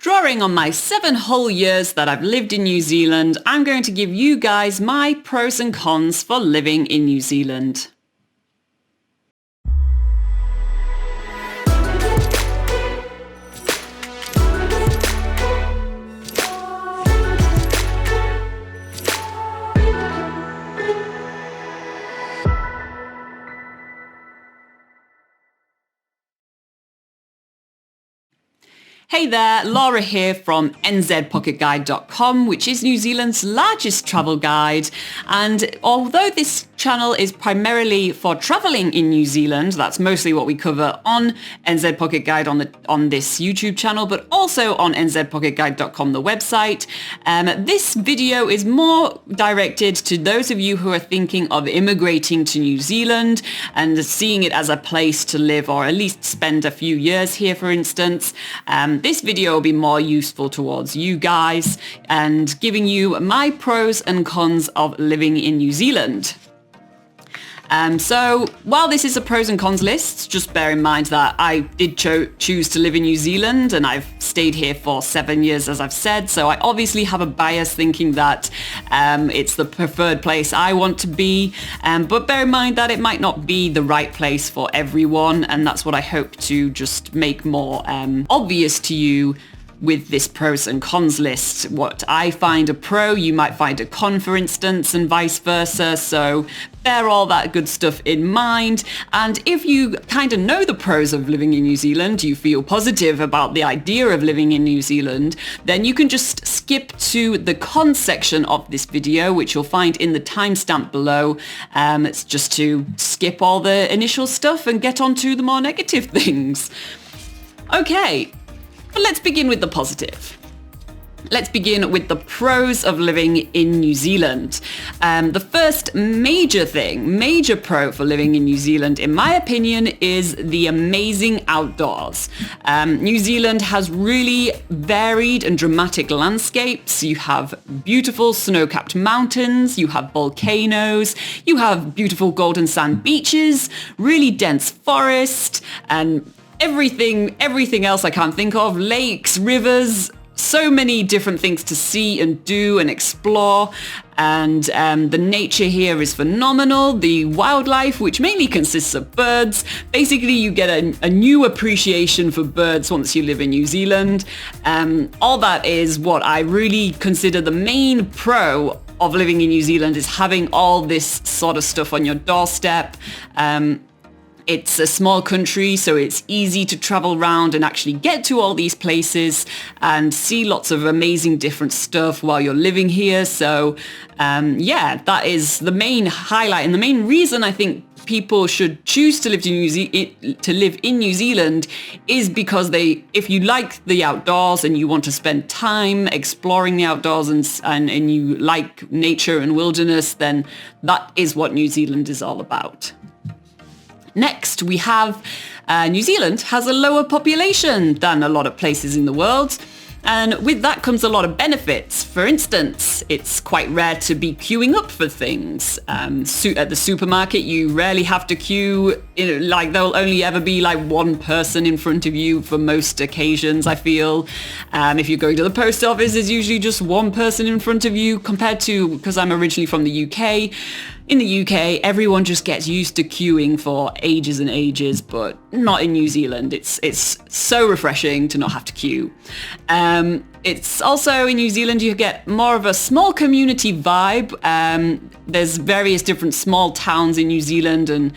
Drawing on my 7 whole years that I've lived in New Zealand, I'm going to give you guys my pros and cons for living in New Zealand. Hey there, Laura here from NZPocketGuide.com, which is New Zealand's largest travel guide. And although this channel is primarily for traveling in New Zealand, that's mostly what we cover on NZ Pocket Guide on this YouTube channel, but also on NZPocketGuide.com, the website. This video is more directed to those of you who are thinking of immigrating to New Zealand and seeing it as a place to live or at least spend a few years here, for instance. This video will be more useful towards you guys and giving you my pros and cons of living in New Zealand. So while this is a pros and cons list, just bear in mind that I did choose to live in New Zealand and I've stayed here for 7 years, as I've said. So I obviously have a bias thinking that it's the preferred place I want to be. But bear in mind that it might not be the right place for everyone. And that's what I hope to just make more obvious to you with this pros and cons list. What I find a pro, you might find a con, for instance, and vice versa. So bear all that good stuff in mind. And if you kind of know the pros of living in New Zealand, you feel positive about the idea of living in New Zealand, then you can just skip to the cons section of this video, which you'll find in the timestamp below. It's just to skip all the initial stuff and get on to the more negative things. Okay. But let's begin with the positive. Let's begin with the pros of living in New Zealand. The first major pro for living in New Zealand, in my opinion, is the amazing outdoors. New Zealand has really varied and dramatic landscapes. You have beautiful snow-capped mountains, you have volcanoes, you have beautiful golden sand beaches, really dense forest, and everything else I can't think of, lakes, rivers, so many different things to see and do and explore. And the nature here is phenomenal. The wildlife, which mainly consists of birds, basically you get a new appreciation for birds once you live in New Zealand. All that is what I really consider the main pro of living in New Zealand, is having all this sort of stuff on your doorstep. It's a small country, so it's easy to travel around and actually get to all these places and see lots of amazing different stuff while you're living here. So yeah, that is the main highlight and the main reason I think people should choose to live in New Zealand is because if you like the outdoors and you want to spend time exploring the outdoors and you like nature and wilderness, then that is what New Zealand is all about. Next, we have New Zealand has a lower population than a lot of places in the world. And with that comes a lot of benefits. For instance, it's quite rare to be queuing up for things. At the supermarket, you rarely have to queue. Like there'll only ever be like one person in front of you for most occasions, I feel. If you're going to the post office, there's usually just one person in front of you compared to, because I'm originally from the UK. In the UK, everyone just gets used to queuing for ages and ages, but not in New Zealand. It's so refreshing to not have to queue. It's also in New Zealand, you get more of a small community vibe. There's various different small towns in New Zealand, and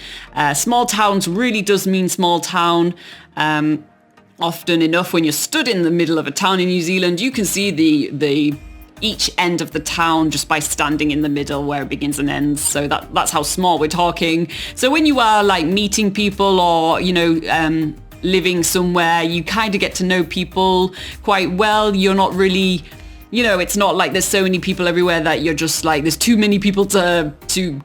small towns really does mean small town. Often enough, when you're stood in the middle of a town in New Zealand, you can see the each end of the town just by standing in the middle where it begins and ends. So that's how small we're talking. So when you are like meeting people or, living somewhere, you kind of get to know people quite well. You're not really, it's not like there's so many people everywhere that you're just like, there's too many people to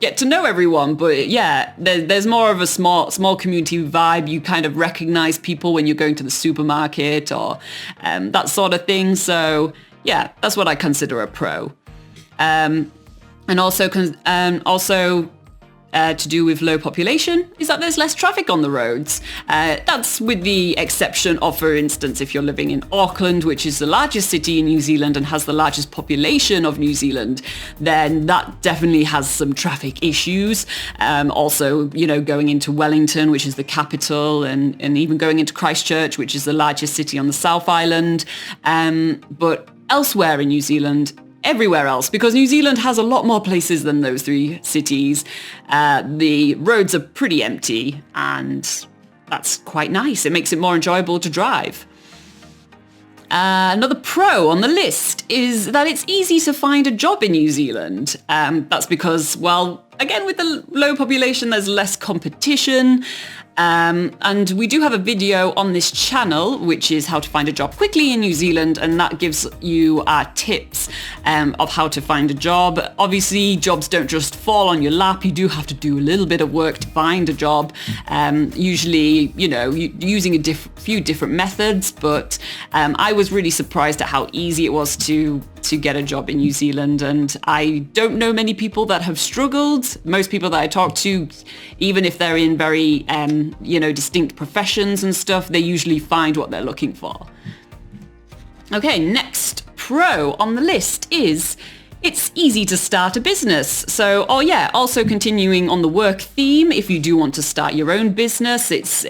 get to know everyone. But yeah, there's more of a small community vibe. You kind of recognize people when you're going to the supermarket or that sort of thing. So yeah, that's what I consider a pro. And also to do with low population is that there's less traffic on the roads. That's with the exception of, for instance, if you're living in Auckland, which is the largest city in New Zealand and has the largest population of New Zealand, then that definitely has some traffic issues. Also, going into Wellington, which is the capital, and even going into Christchurch, which is the largest city on the South Island. But elsewhere in New Zealand, everywhere else, because New Zealand has a lot more places than those 3 cities, the roads are pretty empty, and that's quite nice. It makes it more enjoyable to drive. Another pro on the list is that it's easy to find a job in New Zealand. That's because, well, again, with the low population, there's less competition. And we do have a video on this channel, which is how to find a job quickly in New Zealand, and that gives you tips of how to find a job. Obviously, jobs don't just fall on your lap. You do have to do a little bit of work to find a job, usually, using a few different methods, but I was really surprised at how easy it was to get a job in New Zealand, and I don't know many people that have struggled. Most people that I talk to, even if they're in very distinct professions and stuff, they usually find what they're looking for. Okay, next pro on the list is it's easy to start a business. So, also continuing on the work theme, if you do want to start your own business, it's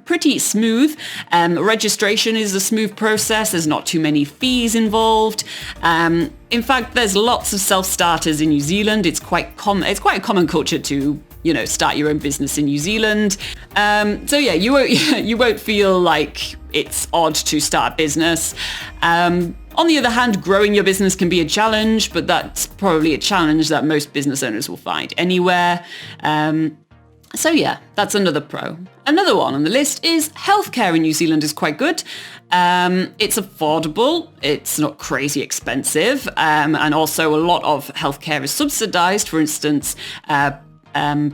pretty smooth. Registration is a smooth process. There's not too many fees involved. In fact, there's lots of self-starters in New Zealand. It's quite a common culture to start your own business in New Zealand. You won't feel like it's odd to start a business. On the other hand, growing your business can be a challenge, but that's probably a challenge that most business owners will find anywhere. That's another pro. Another one on the list is healthcare in New Zealand is quite good. It's affordable. It's not crazy expensive. And also a lot of healthcare is subsidized. For instance,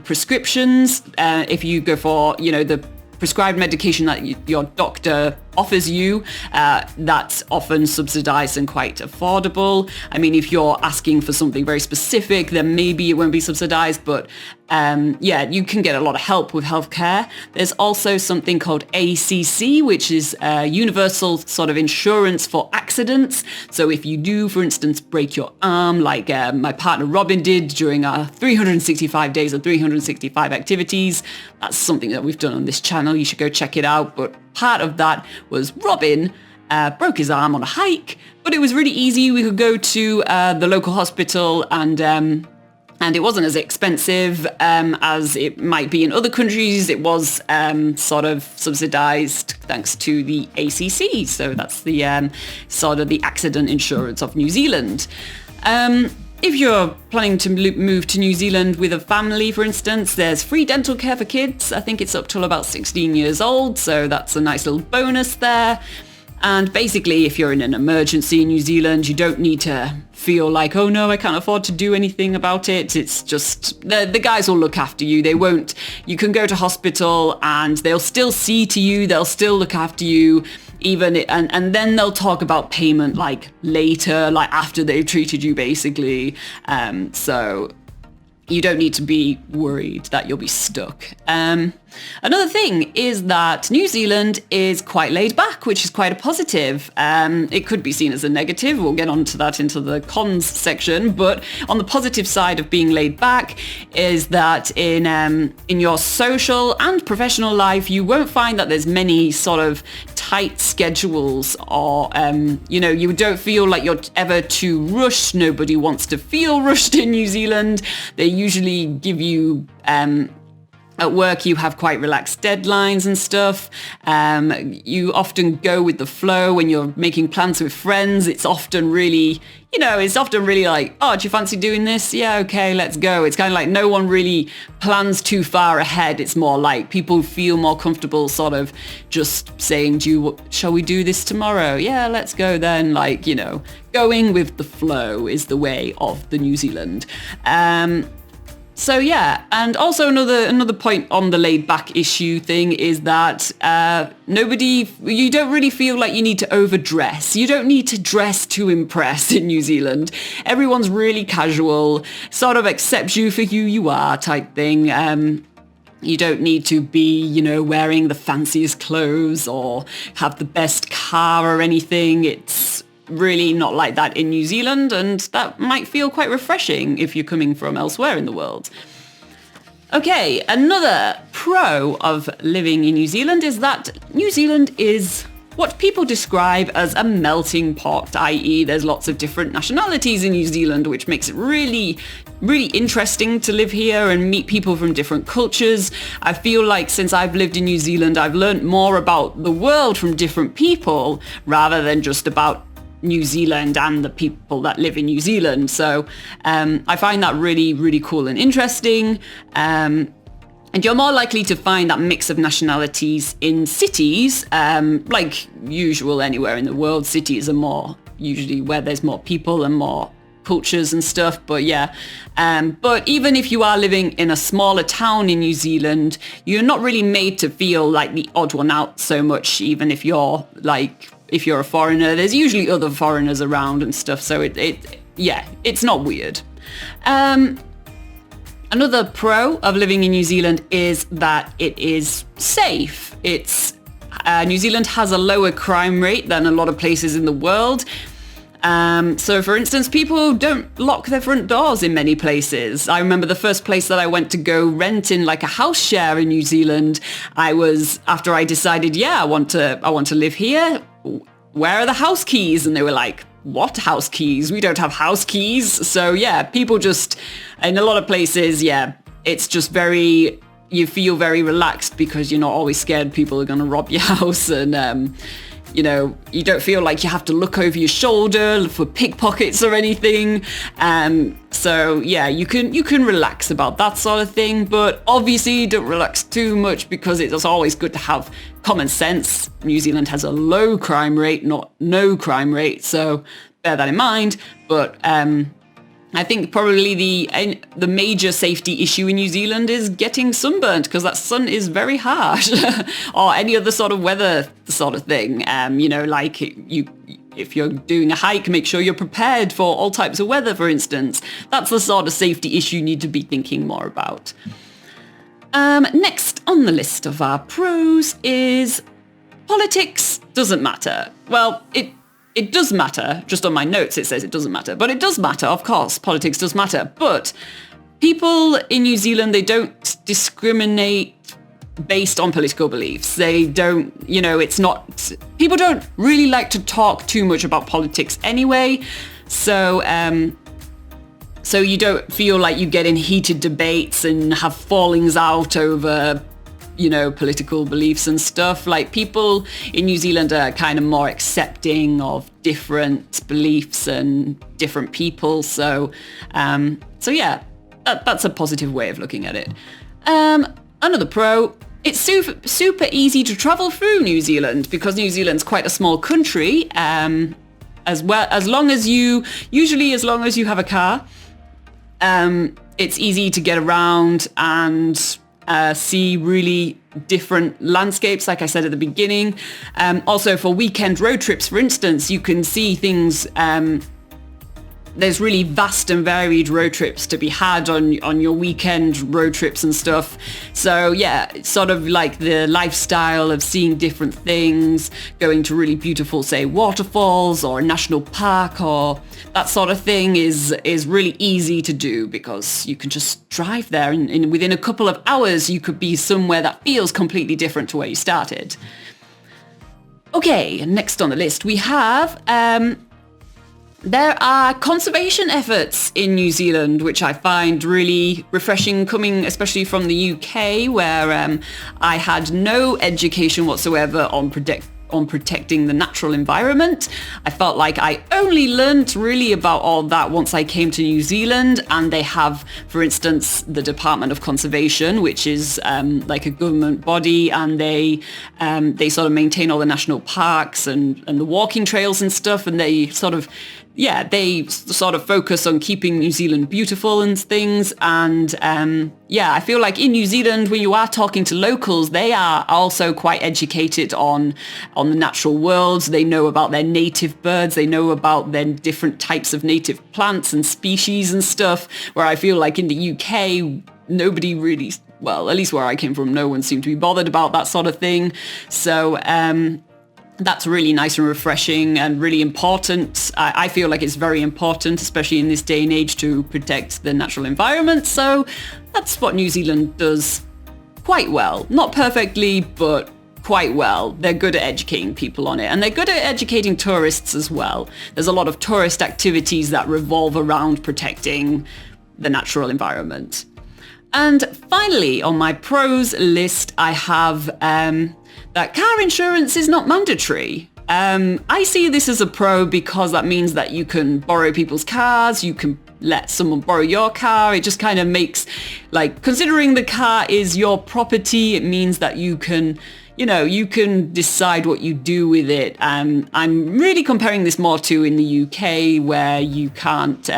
prescriptions, if you go for, the prescribed medication that your doctor offers you, that's often subsidized and quite affordable. I mean, if you're asking for something very specific, then maybe it won't be subsidized, but you can get a lot of help with healthcare. There's also something called ACC, which is universal sort of insurance for accidents. So if you do, for instance, break your arm, like my partner Robin did during our 365 days of 365 activities, that's something that we've done on this channel. You should go check it out. But part of that was Robin broke his arm on a hike, but it was really easy. We could go to the local hospital, and it wasn't as expensive as it might be in other countries. It was sort of subsidized thanks to the ACC. So that's the sort of the accident insurance of New Zealand. If you're planning to move to New Zealand with a family, for instance, there's free dental care for kids. I think it's up till about 16 years old, so that's a nice little bonus there. And basically, if you're in an emergency in New Zealand, you don't need to feel like, oh no, I can't afford to do anything about it. It's just, the guys will look after you. You can go to hospital and they'll still see to you, they'll still look after you, and then they'll talk about payment like later, like after they've treated you basically. So you don't need to be worried that you'll be stuck. Another thing is that New Zealand is quite laid back, which is quite a positive. It could be seen as a negative. We'll get onto that into the cons section. But on the positive side of being laid back is that in your social and professional life, you won't find that there's many sort of tight schedules or, you don't feel like you're ever too rushed. Nobody wants to feel rushed in New Zealand. They usually give you... At work, you have quite relaxed deadlines and stuff. You often go with the flow when you're making plans with friends. It's often really like, oh, do you fancy doing this? Yeah, okay, let's go. It's kind of like no one really plans too far ahead. It's more like people feel more comfortable sort of just saying, shall we do this tomorrow? Yeah, let's go then. Like, going with the flow is the way of the New Zealand. So yeah, and also another point on the laid back issue thing is that you don't really feel like you need to overdress. You don't need to dress to impress in New Zealand. Everyone's really casual, sort of accepts you for who you are type thing. You don't need to be, wearing the fanciest clothes or have the best car or anything. It's really not like that in New Zealand, and that might feel quite refreshing if you're coming from elsewhere in the world. Okay, another pro of living in New Zealand is that New Zealand is what people describe as a melting pot, i.e. there's lots of different nationalities in New Zealand, which makes it really, really interesting to live here and meet people from different cultures. I feel like since I've lived in New Zealand, I've learned more about the world from different people rather than just about New Zealand and the people that live in New Zealand. So I find that really, really cool and interesting. And you're more likely to find that mix of nationalities in cities, like usual anywhere in the world. Cities are more usually where there's more people and more cultures and stuff. But yeah, but even if you are living in a smaller town in New Zealand, you're not really made to feel like the odd one out so much, even if you're a foreigner. There's usually other foreigners around and stuff, so it's not weird. Another pro of living in New Zealand is that it is safe. New Zealand has a lower crime rate than a lot of places in the world. So for instance, people don't lock their front doors in many places. I remember the first place that I went to go rent in like a house share in New Zealand, after I decided, I want to live here. Where are the house keys? And they were like, what house keys? We don't have house keys. So yeah, people just, in a lot of places, it's just you feel very relaxed because you're not always scared people are going to rob your house, and you don't feel like you have to look over your shoulder for pickpockets or anything. So yeah, you can relax about that sort of thing, but obviously don't relax too much because it's always good to have common sense. New Zealand has a low crime rate, not no crime rate, so bear that in mind. But I think probably the major safety issue in New Zealand is getting sunburnt, because that sun is very harsh, or any other sort of weather sort of thing. If you're doing a hike, make sure you're prepared for all types of weather, for instance. That's the sort of safety issue you need to be thinking more about. Next on the list of our pros is politics doesn't matter. Well, it does matter. Just on my notes it says it doesn't matter, but it does matter, of course. Politics does matter. But people in New Zealand, they don't discriminate based on political beliefs. They don't, people don't really like to talk too much about politics anyway. So you don't feel like you get in heated debates and have fallings out over political beliefs and stuff. Like, people in New Zealand are kind of more accepting of different beliefs and different people. So yeah, that's a positive way of looking at it. Another pro, it's super easy to travel through New Zealand because New Zealand's quite a small country. As long as you have a car, it's easy to get around and see really different landscapes, like I said at the beginning. Also for weekend road trips, for instance, you can see things. There's really vast and varied road trips to be had on your weekend road trips and stuff. So yeah, it's sort of like the lifestyle of seeing different things, going to really beautiful, say, waterfalls or a national park or that sort of thing is really easy to do because you can just drive there and within a couple of hours you could be somewhere that feels completely different to where you started. Okay, next on the list we have there are conservation efforts in New Zealand, which I find really refreshing, coming especially from the UK, where I had no education whatsoever on protecting the natural environment. I felt like I only learned really about all that once I came to New Zealand, and they have, for instance, the Department of Conservation, which is like a government body, and they sort of maintain all the national parks and the walking trails and stuff, and they sort of yeah, they sort of focus on keeping New Zealand beautiful and things. And yeah, I feel like in New Zealand, when you are talking to locals, they are also quite educated on the natural world. They know about their native birds. They know about their different types of native plants and species and stuff, where I feel like in the UK, nobody really, well, at least where I came from, no one seemed to be bothered about that sort of thing. So that's really nice and refreshing and really important. I feel like it's very important, especially in this day and age, to protect the natural environment. So that's what New Zealand does quite well. Not perfectly, but quite well. They're good at educating people on it, and they're good at educating tourists as well. There's a lot of tourist activities that revolve around protecting the natural environment. And finally, on my pros list, I have that car insurance is not mandatory. I see this as a pro because that means that you can borrow people's cars, you can let someone borrow your car. It just kind of makes, like, considering the car is your property, it means that you can, you know, you can decide what you do with it. I'm really comparing this more to in the UK, where you can't,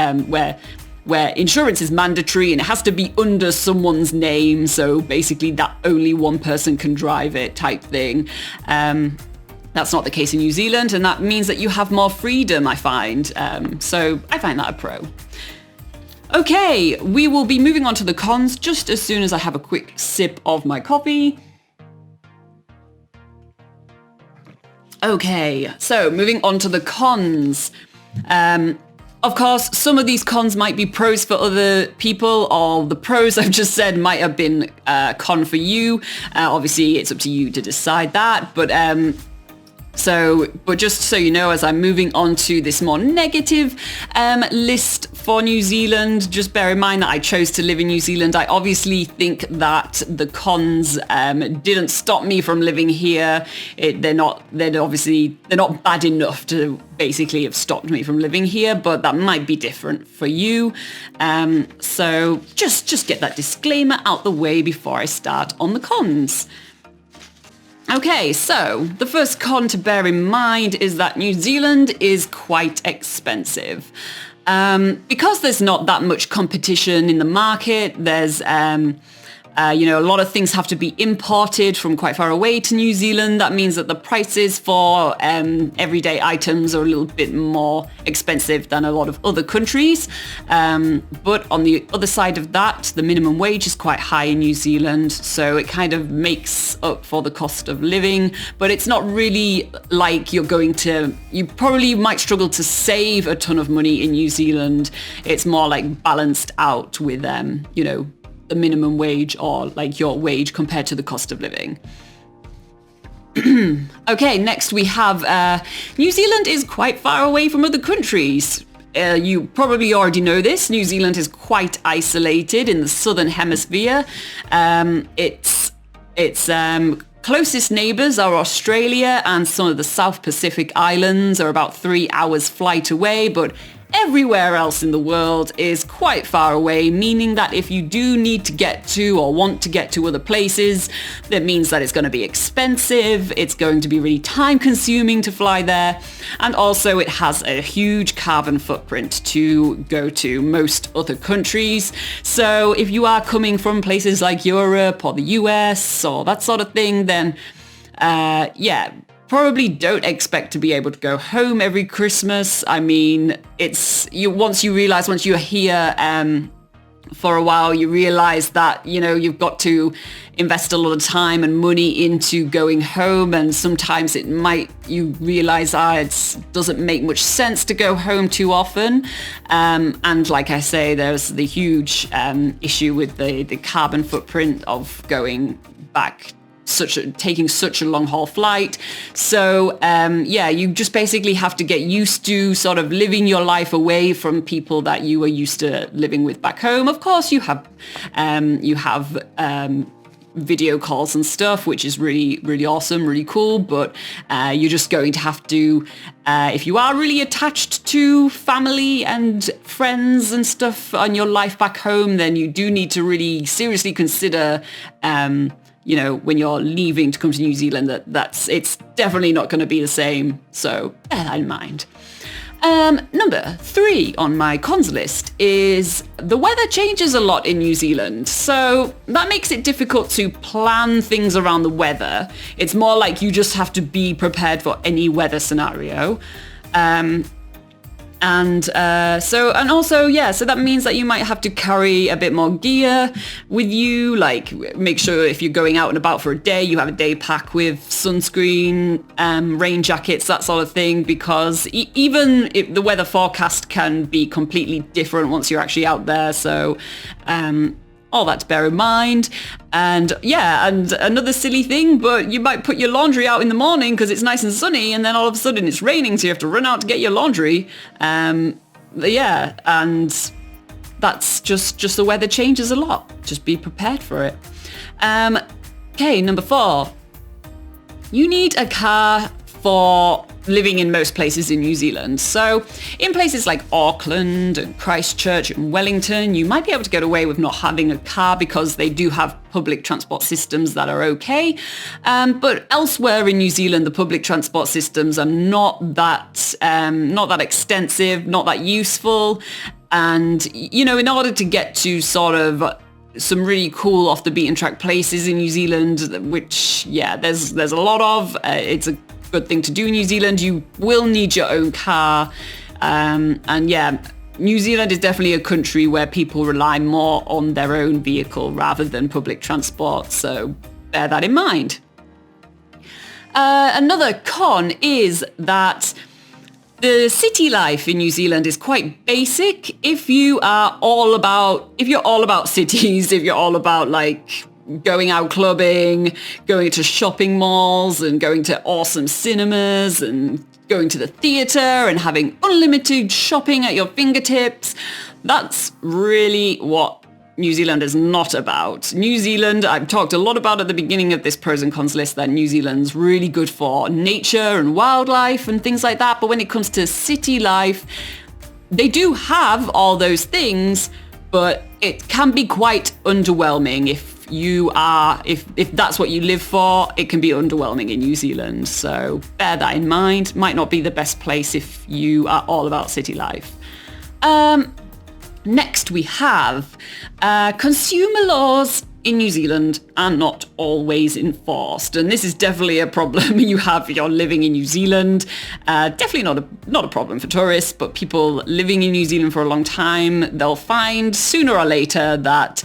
where insurance is mandatory and it has to be under someone's name. So basically that only one person can drive it type thing. That's not the case in New Zealand, and that means that you have more freedom, I find. So I find that a pro. Okay, we will be moving on to the cons just as soon as I have a quick sip of my coffee. Okay, so moving on to the cons. Of course, some of these cons might be pros for other people, or the pros I've just said might have been con for you. Obviously, it's up to you to decide that. But just so you know, as I'm moving on to this more negative list for New Zealand, just bear in mind that I chose to live in New Zealand. I obviously think that the cons didn't stop me from living here. They're not bad enough to basically have stopped me from living here, but that might be different for you. So just get that disclaimer out the way before I start on the cons. Okay, so the first con to bear in mind is that New Zealand is quite expensive. Because there's not that much competition in the market, there's a lot of things have to be imported from quite far away to New Zealand. That means that the prices for everyday items are a little bit more expensive than a lot of other countries. But on the other side of that, the minimum wage is quite high in New Zealand, so it kind of makes up for the cost of living. But it's not really like you probably might struggle to save a ton of money in New Zealand. It's more like balanced out with, the minimum wage, or like your wage compared to the cost of living. Okay, next we have New Zealand is quite far away from other countries. You probably already know this. New Zealand is quite isolated in the southern hemisphere. Its closest neighbours are Australia, and some of the South Pacific islands are about 3 hours flight away, but everywhere else in the world is quite far away, meaning that if you do need to get to or want to get to other places, that means that it's going to be expensive, it's going to be really time consuming to fly there, and also it has a huge carbon footprint to go to most other countries. So if you are coming from places like Europe or the US or that sort of thing, then probably don't expect to be able to go home every Christmas. I mean, once you're here for a while, you realize that, you've got to invest a lot of time and money into going home. And sometimes you realize it doesn't make much sense to go home too often. And like I say, there's the huge issue with the carbon footprint of going back, taking such a long haul flight. So you just basically have to get used to sort of living your life away from people that you were used to living with back home. Of course, you have video calls and stuff, which is really, really awesome, really cool. But you're just going to have to, if you are really attached to family and friends and stuff on your life back home, then you do need to really seriously consider when you're leaving to come to New Zealand, it's definitely not going to be the same. So bear that in mind. Number 3 on my cons list is the weather changes a lot in New Zealand. So that makes it difficult to plan things around the weather. It's more like you just have to be prepared for any weather scenario. So that means that you might have to carry a bit more gear with you, like make sure if you're going out and about for a day, you have a day pack with sunscreen, rain jackets, that sort of thing, because even if the weather forecast can be completely different once you're actually out there. So, all that to bear in mind. And another silly thing, but you might put your laundry out in the morning because it's nice and sunny, and then all of a sudden it's raining, so you have to run out to get your laundry. And that's just the weather changes a lot. Just be prepared for it. Okay, number 4. You need a car for living in most places in New Zealand. So in places like Auckland and Christchurch and Wellington, you might be able to get away with not having a car because they do have public transport systems that are okay. But elsewhere in New Zealand, the public transport systems are not that extensive, not that useful. And, in order to get to sort of some really cool off the beaten track places in New Zealand, which, there's a lot of, it's a good thing to do in New Zealand, you will need your own car. New Zealand is definitely a country where people rely more on their own vehicle rather than public transport, so bear that in mind. Another con is that the city life in New Zealand is quite basic. If you're all about cities, if you're all about like going out clubbing, going to shopping malls and going to awesome cinemas and going to the theatre and having unlimited shopping at your fingertips, that's really what New Zealand is not about. New Zealand, I've talked a lot about at the beginning of this pros and cons list that New Zealand's really good for nature and wildlife and things like that. But when it comes to city life, they do have all those things, but it can be quite underwhelming if that's what you live for. It can be underwhelming in New Zealand. So bear that in mind. Might not be the best place if you are all about city life. Next we have consumer laws in New Zealand are not always enforced, and this is definitely a problem you have if you're living in New Zealand. Definitely not a problem for tourists, but people living in New Zealand for a long time, they'll find sooner or later that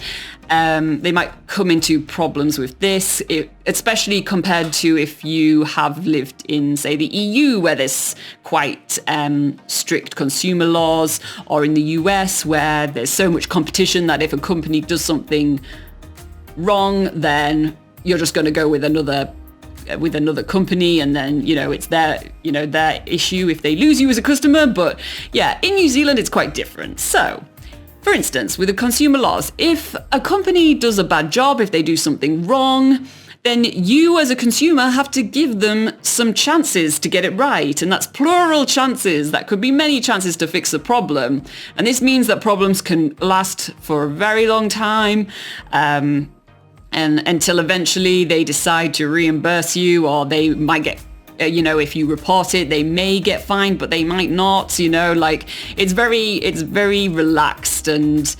they might come into problems with this, especially compared to if you have lived in, say, the EU, where there's quite strict consumer laws, or in the US, where there's so much competition that if a company does something wrong, then you're just going to go with another company, and then it's their issue if they lose you as a customer. But in New Zealand it's quite different. So for instance, with the consumer laws, if a company does a bad job, if they do something wrong, then you as a consumer have to give them some chances to get it right. And that's plural chances. That could be many chances to fix the problem. And this means that problems can last for a very long time, and until eventually they decide to reimburse you, or they might get, if you report it, they may get fined, but they might not, it's very relaxed. And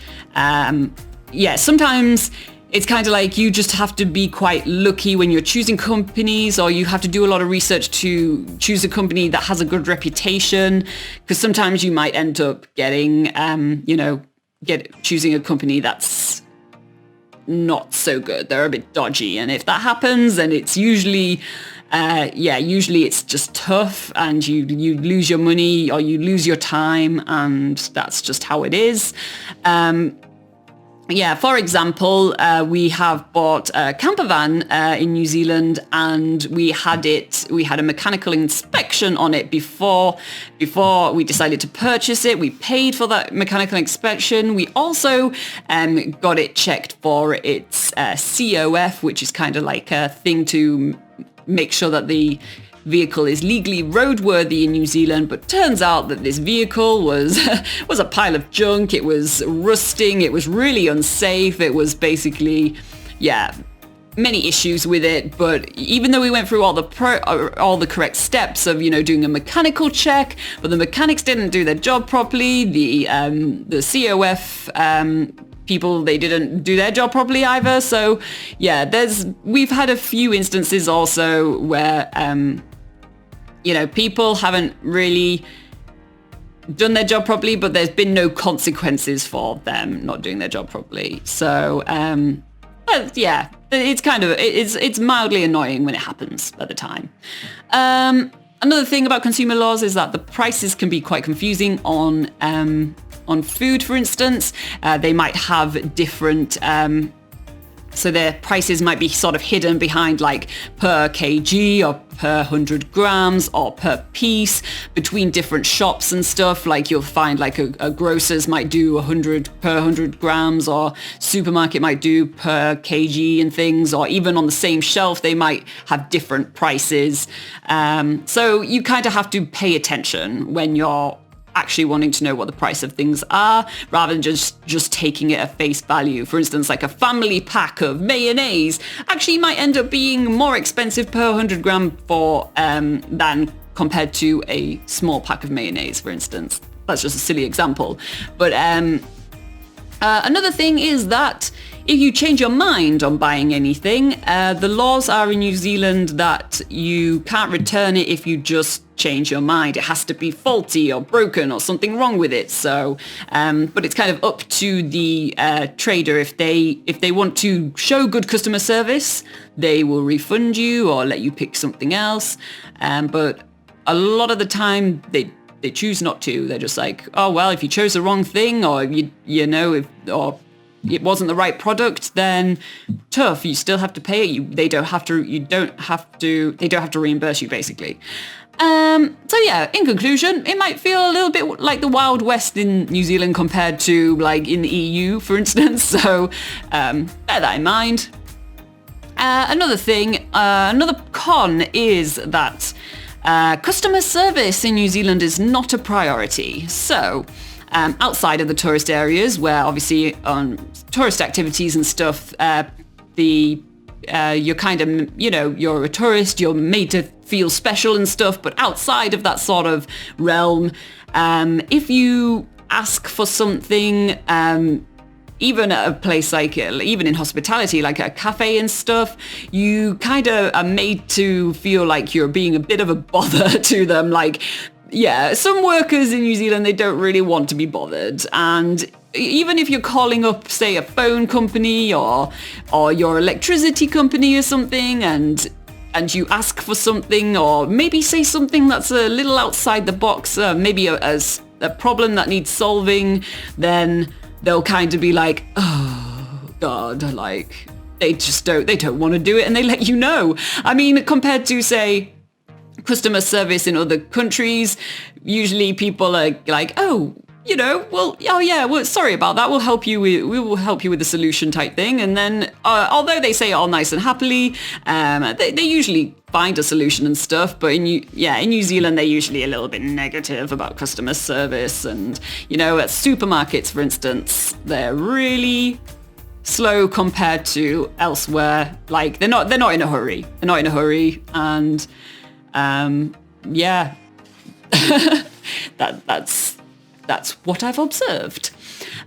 sometimes it's kind of like you just have to be quite lucky when you're choosing companies, or you have to do a lot of research to choose a company that has a good reputation, because sometimes you might end up getting, choosing a company that's not so good. They're a bit dodgy. And if that happens, then it's usually it's just tough, and you lose your money or you lose your time, and that's just how it is. For example, we have bought a camper van in New Zealand, and we had a mechanical inspection on it before we decided to purchase it. We paid for that mechanical inspection. We also got it checked for its COF, which is kind of like a thing to make sure that the vehicle is legally roadworthy in New Zealand. But turns out that this vehicle was a pile of junk. It was rusting. It was really unsafe. It was basically, many issues with it, but even though we went through all the correct steps of, doing a mechanical check, but the mechanics didn't do their job properly, the COF people, they didn't do their job properly either. So yeah, we've had a few instances also where people haven't really done their job properly, but there's been no consequences for them not doing their job properly. So yeah, it's mildly annoying when it happens at the time. Another thing about consumer laws is that the prices can be quite confusing on food, for instance. They might have different, so their prices might be sort of hidden behind like per kg or per 100 grams or per piece between different shops and stuff. Like you'll find like a grocer's might do 100 per 100 grams, or supermarket might do per kg and things, or even on the same shelf they might have different prices. So you kind of have to pay attention when you're actually wanting to know what the price of things are, rather than just taking it at face value. For instance, like a family pack of mayonnaise actually might end up being more expensive per 100 gram than compared to a small pack of mayonnaise, for instance. That's just a silly example. But another thing is that if you change your mind on buying anything, the laws are in New Zealand that you can't return it if you just change your mind. It has to be faulty or broken or something wrong with it. So, but it's kind of up to the trader. If they want to show good customer service, they will refund you or let you pick something else. But a lot of the time they choose not to. They're just like, oh well, if you chose the wrong thing, or or it wasn't the right product, then tough. You still have to pay it. They don't have to reimburse you, basically. So yeah, in conclusion, it might feel a little bit like the Wild West in New Zealand compared to like in the EU, for instance. So bear that in mind. Another thing, another con is that customer service in New Zealand is not a priority. So outside of the tourist areas, where obviously on tourist activities and stuff, you're kind of, you're a tourist, you're made to feel special and stuff. But outside of that sort of realm, if you ask for something, even at a place like, even in hospitality, like a cafe and stuff, you kind of are made to feel like you're being a bit of a bother to them. Like, yeah, some workers in New Zealand, they don't really want to be bothered. And even if you're calling up, say, a phone company or your electricity company or something, and you ask for something, or maybe say something that's a little outside the box, maybe a problem that needs solving, then they'll kind of be like, oh God, like they don't want to do it, and they let you know. I mean, compared to, say, customer service in other countries, usually people are like, oh, well, sorry about that. We will help you with the solution type thing. And then, although they say it all nice and happily, they usually find a solution and stuff. But in New Zealand, they're usually a little bit negative about customer service. And, at supermarkets, for instance, they're really slow compared to elsewhere. Like they're not in a hurry. They're not in a hurry. And, yeah, that's what I've observed.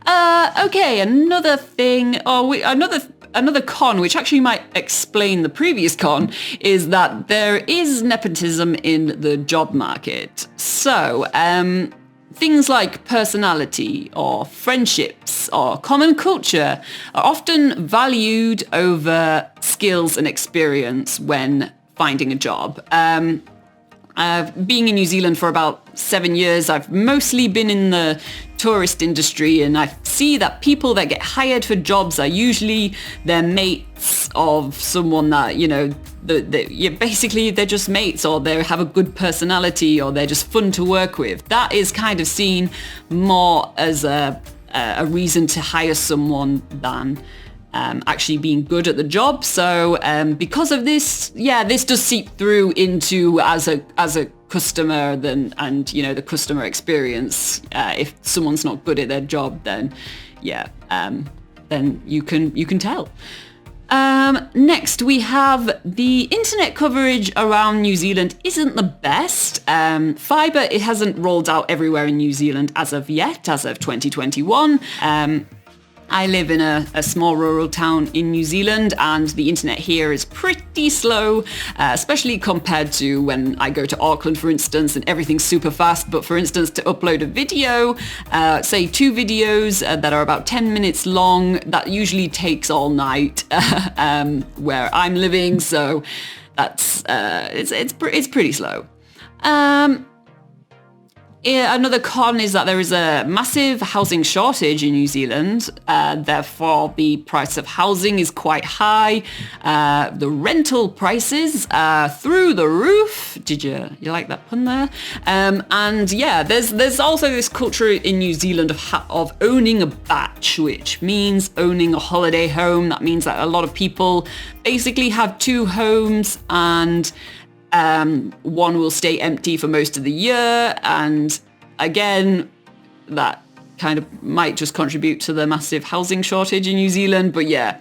Okay, another thing, another con, which actually might explain the previous con, is that there is nepotism in the job market. So, things like personality or friendships or common culture are often valued over skills and experience when finding a job. Being in New Zealand for about 7 years, I've mostly been in the tourist industry, and I see that people that get hired for jobs are usually their mates of someone that, basically they're just mates, or they have a good personality, or they're just fun to work with. That is kind of seen more as a reason to hire someone than actually being good at the job. So because of this, this does seep through into as a customer, and the customer experience. If someone's not good at their job, then then you can tell. Next, we have the internet coverage around New Zealand isn't the best. Fibre, it hasn't rolled out everywhere in New Zealand as of yet, as of 2021. I live in a small rural town in New Zealand, and the internet here is pretty slow, especially compared to when I go to Auckland, for instance, and everything's super fast. But for instance, to upload a video, say 2 videos that are about 10 minutes long, that usually takes all night where I'm living. So that's it's pretty slow. Another con is that there is a massive housing shortage in New Zealand. Therefore, the price of housing is quite high. The rental prices are through the roof. Did you like that pun there? And yeah, there's also this culture in New Zealand of owning a batch, which means owning a holiday home. That means that a lot of people basically have 2 homes, and one will stay empty for most of the year, and again, that kind of might just contribute to the massive housing shortage in New Zealand. But yeah,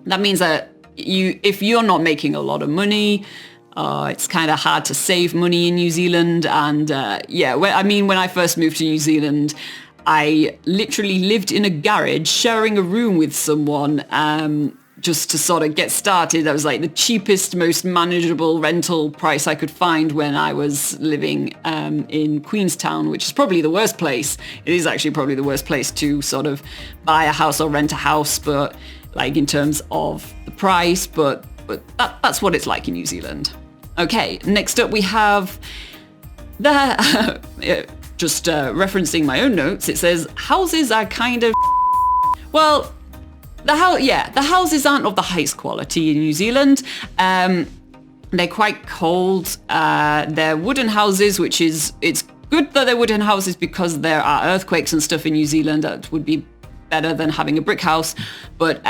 that means that if you're not making a lot of money, it's kind of hard to save money in New Zealand. And when I first moved to New Zealand, I literally lived in a garage sharing a room with someone, just to sort of get started. That was like the cheapest, most manageable rental price I could find when I was living in Queenstown, which is probably the worst place. It is actually probably the worst place to sort of buy a house or rent a house, but like in terms of the price, but that's what it's like in New Zealand. Okay, next up we have just referencing my own notes, it says houses are kind of well, the houses aren't of the highest quality in New Zealand. They're quite cold. They're wooden houses, it's good that they're wooden houses because there are earthquakes and stuff in New Zealand that would be better than having a brick house. But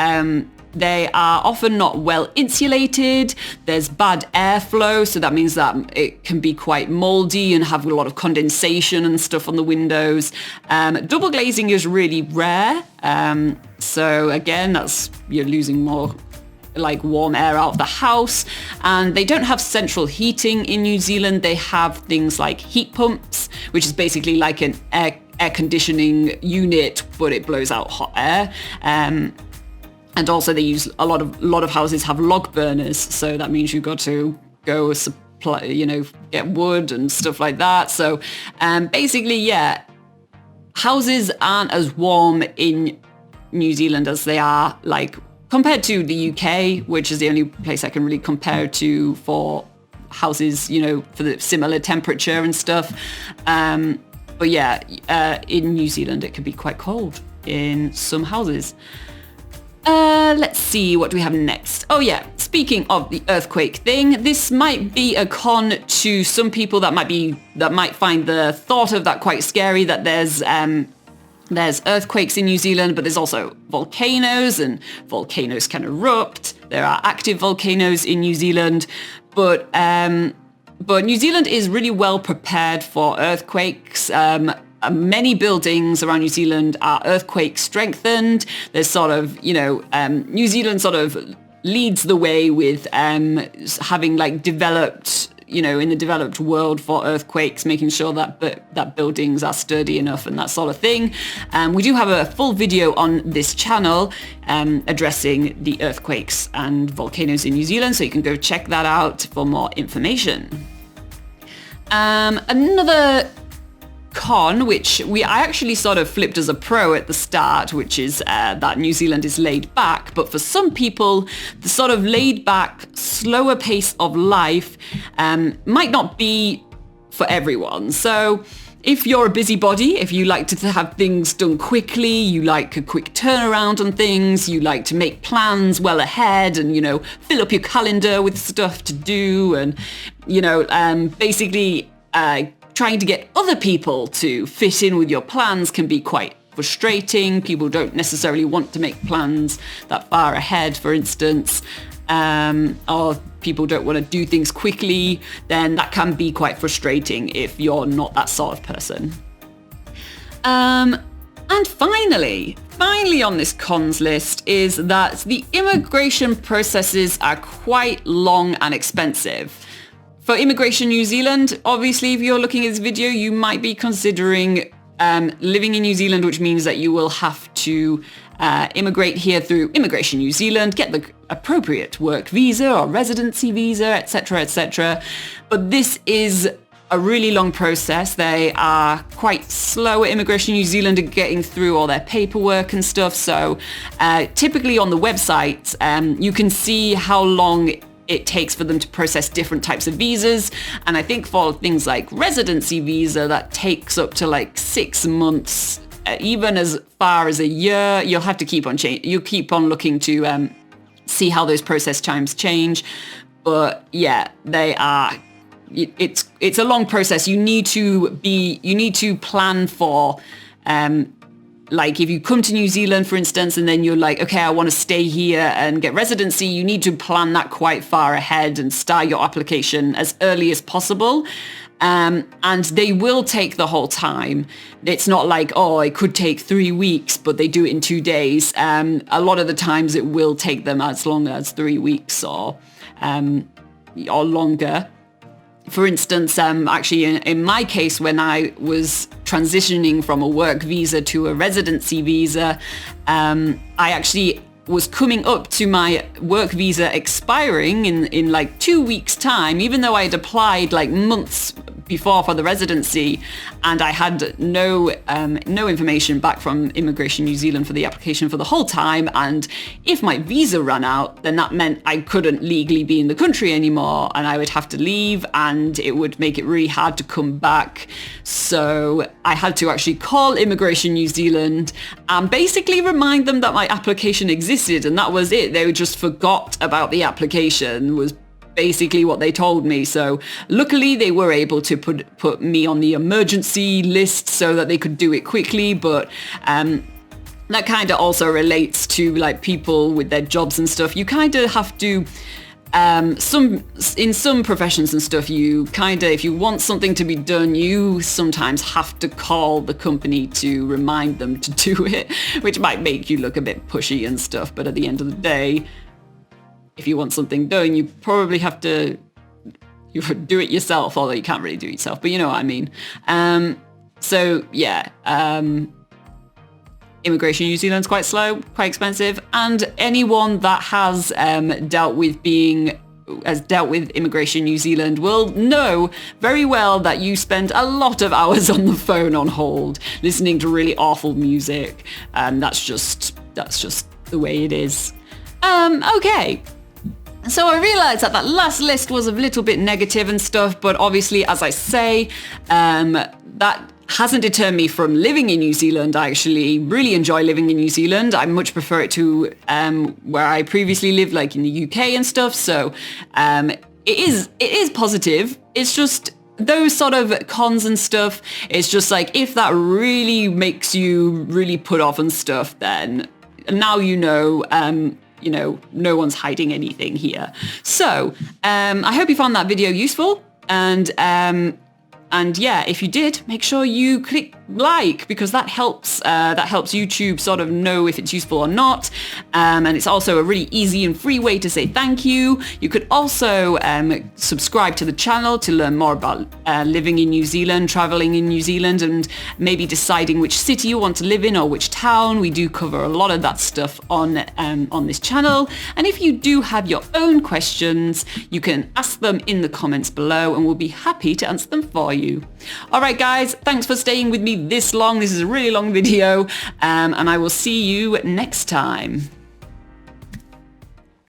they are often not well insulated. There's bad airflow, so that means that it can be quite moldy and have a lot of condensation and stuff on the windows. Double glazing is really rare. So again, you're losing more like warm air out of the house. And they don't have central heating in New Zealand. They have things like heat pumps, which is basically like an air conditioning unit, but it blows out hot air. And also they use a lot of houses have log burners, so that means you've got to go supply, get wood and stuff like that. So basically, yeah, houses aren't as warm in New Zealand as they are like compared to the UK, which is the only place I can really compare to for houses, for the similar temperature and stuff. But yeah, in New Zealand it can be quite cold in some houses. Let's see, what do we have next? Oh yeah, speaking of the earthquake thing, this might be a con to some people that might find the thought of that quite scary, that there's earthquakes in New Zealand, but there's also volcanoes, and volcanoes can erupt. There are active volcanoes in New Zealand, but New Zealand is really well prepared for earthquakes. Many buildings around New Zealand are earthquake strengthened. There's sort of, New Zealand sort of leads the way with having like developed, in the developed world for earthquakes, making sure that buildings are sturdy enough and that sort of thing. We do have a full video on this channel addressing the earthquakes and volcanoes in New Zealand, so you can go check that out for more information. Another con, which I actually sort of flipped as a pro at the start, which is that New Zealand is laid back. But for some people, the sort of laid back, slower pace of life might not be for everyone. So if you're a busybody, if you like to have things done quickly, you like a quick turnaround on things, you like to make plans well ahead and, fill up your calendar with stuff to do and, basically trying to get other people to fit in with your plans can be quite frustrating. People don't necessarily want to make plans that far ahead, for instance, or people don't want to do things quickly. Then that can be quite frustrating if you're not that sort of person. And finally on this cons list is that the immigration processes are quite long and expensive. For Immigration New Zealand, obviously, if you're looking at this video, you might be considering living in New Zealand, which means that you will have to immigrate here through Immigration New Zealand, get the appropriate work visa or residency visa, etc., etc. But this is a really long process. They are quite slow at Immigration New Zealand at getting through all their paperwork and stuff. So typically on the website, you can see how long it takes for them to process different types of visas. And I think for things like residency visa, that takes up to like 6 months, even as far as a year. You'll have to keep on looking to see how those process times change. But yeah, they are. It's a long process. You need to plan for, like if you come to New Zealand, for instance, and then you're like, okay, I want to stay here and get residency, you need to plan that quite far ahead and start your application as early as possible. And they will take the whole time. It's not like, oh, it could take 3 weeks, but they do it in 2 days. A lot of the times it will take them as long as 3 weeks or longer. For instance, actually in my case, when I was transitioning from a work visa to a residency visa, I actually was coming up to my work visa expiring in like 2 weeks time, even though I had applied like months before for the residency, and I had no information back from Immigration New Zealand for the application for the whole time. And if my visa ran out, then that meant I couldn't legally be in the country anymore, and I would have to leave, and it would make it really hard to come back. So I had to actually call Immigration New Zealand and basically remind them that my application existed, and that was it. They just forgot about the application, was basically what they told me. So luckily they were able to put me on the emergency list so that they could do it quickly. But that kind of also relates to like people with their jobs and stuff. You kind of have to, in some professions and stuff, you kind of, if you want something to be done, you sometimes have to call the company to remind them to do it, which might make you look a bit pushy and stuff. But at the end of the day, if you want something done, you probably have to do it yourself, although you can't really do it yourself, but you know what I mean. So yeah, Immigration New Zealand's quite slow, quite expensive, and anyone that has dealt with Immigration New Zealand will know very well that you spend a lot of hours on the phone on hold, listening to really awful music, and that's just the way it is. Okay. So I realised that last list was a little bit negative and stuff, but obviously, as I say, that hasn't deterred me from living in New Zealand. I actually really enjoy living in New Zealand. I much prefer it to where I previously lived, like in the UK and stuff. So it is positive. It's just those sort of cons and stuff. It's just like, if that really makes you really put off and stuff, then now you know, no one's hiding anything here. So I hope you found that video useful, and yeah, if you did, make sure you click like, because that helps YouTube sort of know if it's useful or not. And it's also a really easy and free way to say thank you. You could also subscribe to the channel to learn more about living in New Zealand, traveling in New Zealand, and maybe deciding which city you want to live in or which town. We do cover a lot of that stuff on this channel. And if you do have your own questions, you can ask them in the comments below, and we'll be happy to answer them for you. All right, guys, thanks for staying with me this long. This is a really long video, and I will see you next time.